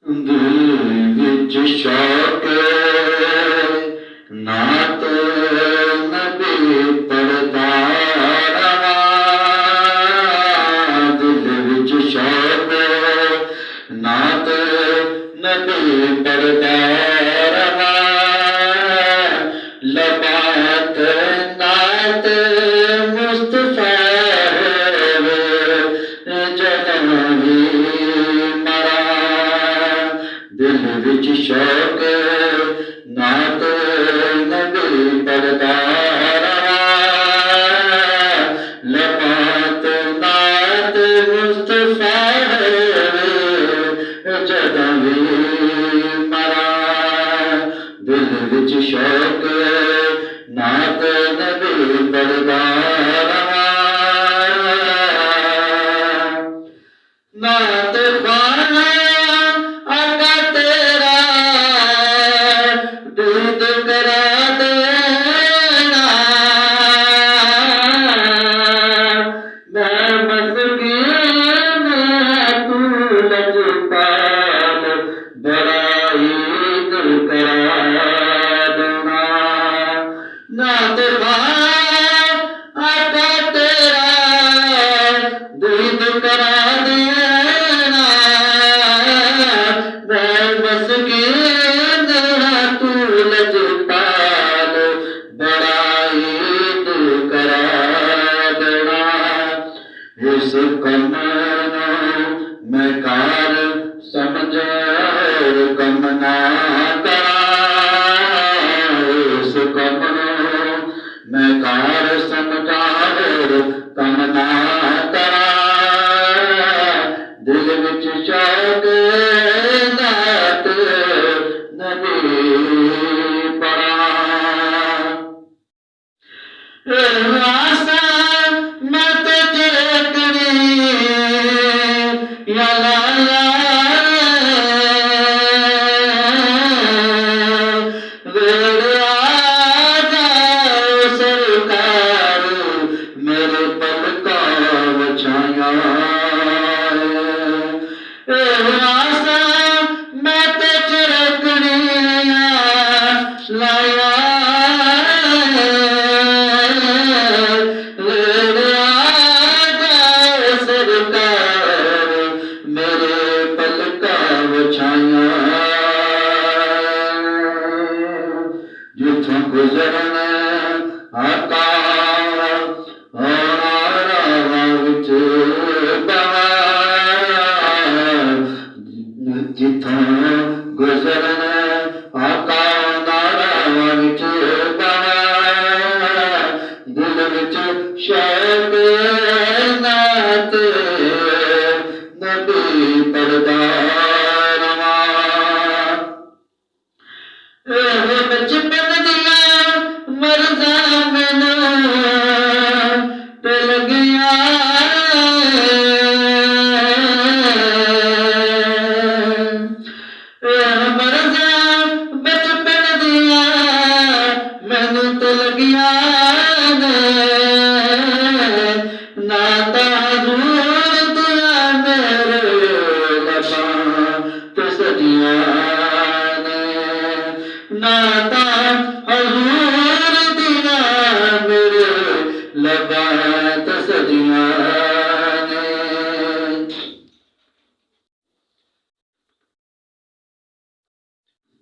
ਦਿਲ ਵਿੱਚ ਸ਼ੌਕ ਨਾਤ ਨਬੀ ਪੜਦਾ ਰਵਾਂ। ਦਿਲ ਵਿੱਚ ਸ਼ੌਕ ਨਾਤ ਨਬੀ ਪੜਦਾ ਰਵਾਂ। ਲਬਾਤ ਨਾਤ ਮੁਸਤਫਾ ਜਨਮ ਦਿਲ ਵਿੱਚ ਸ਼ੌਕ ਨਾਤ ਨਬੀ ਪੜਦਾ ਰਵਾਂ। ਲਬਾਤ ਨਾਤ ਮੁਸਤਫਾ ਜਦੋਂ ਵੀ ਮਰਾਂ। ਦਿਲ ਵਿੱਚ ਸ਼ੌਕ ਨਾਤ ਨਬੀ ਪੜਦਾ ਰਵਾਂ। ਨਾਤ ਖਾਨਾ ਇਸ ਕੰਮ ਮੈਂ ਕਾਰ ਸਮਝ ਕੰਮ ਨਾ ਕਰਾਂ। ਇਸ ਕੰਮ ਮੈਂ ਕਾਰ ਸਮਝਾ ਕੰਮ ਨਾ ਕਰਾਂ। ਦਿਲ ਵਿੱਚ ਸ਼ੌਕ ਨਾਤ ਨਬੀ ਪੜਾਂ। ਮੈਂ ਤੇ ਜਿੱਥੋਂ ਗੁਜ਼ਰਨਾ ਆਕਾ ਰਾਵਾਂ ਵਿੱਚ ਜਿੱਥੋਂ ਗੁਜ਼ਰਨਾ ਆਕਾ ਰਾਵਾਂ ਵਿੱਚ ਦਿਲ ਵਿੱਚ ਸ਼ੌਕ ਨਾਤ ਨਬੀ ਪੜਦਾ ਬਚਪਨ ਦੀਆਂ ਮਰਜ਼ਾਂ ਮੈਨੂੰ ਟਲ ਗਿਆ। ਮਰਜ਼ਾਂ ਬਚਪਨ ਦੀਆਂ ਮੈਨੂੰ ਟਲ ਗਿਆ। ਨਾ ਤਾਂ ਹਜ਼ੂਰ ਦੀਆਂ ਮੇਰੇ ਲਬਾਂ ਤੇ ਸਜੀਆਂ ਨਾ ਤਾਂ ਹਜ਼ੂਰ ਦੀਆਂ ਮੇਰੇ ਲਬਾਂ ਤੇ ਸਜੀਆਂ ਨੇ।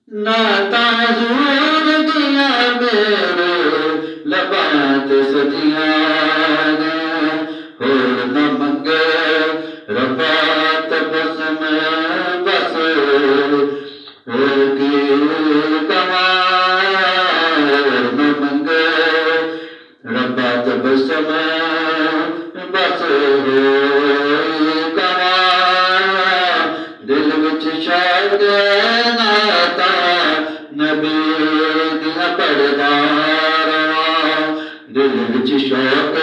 ਨਾ ਤਾਂ ਹਜ਼ੂਰ ਦੀਆਂ ਮੇਰੇ ਲਬਾਂ ਤੇ ਸਜੀਆਂ ਨੇ। ਹੋਰ ਨਾ ਮੰਗੇ ਰੱਬਾ ਤਬਸਮ ਬਸ ਰੱਬਾ ਤਬਸਮ ਬਸ ਦਿਲ ਵਿੱਚ ਸ਼ੌਕ ਨਾਤ ਨਬੀ ਦੀਆਂ ਪੜਦਾ ਰਵਾਂ। ਦਿਲ ਵਿੱਚ ਸ਼ੌਕ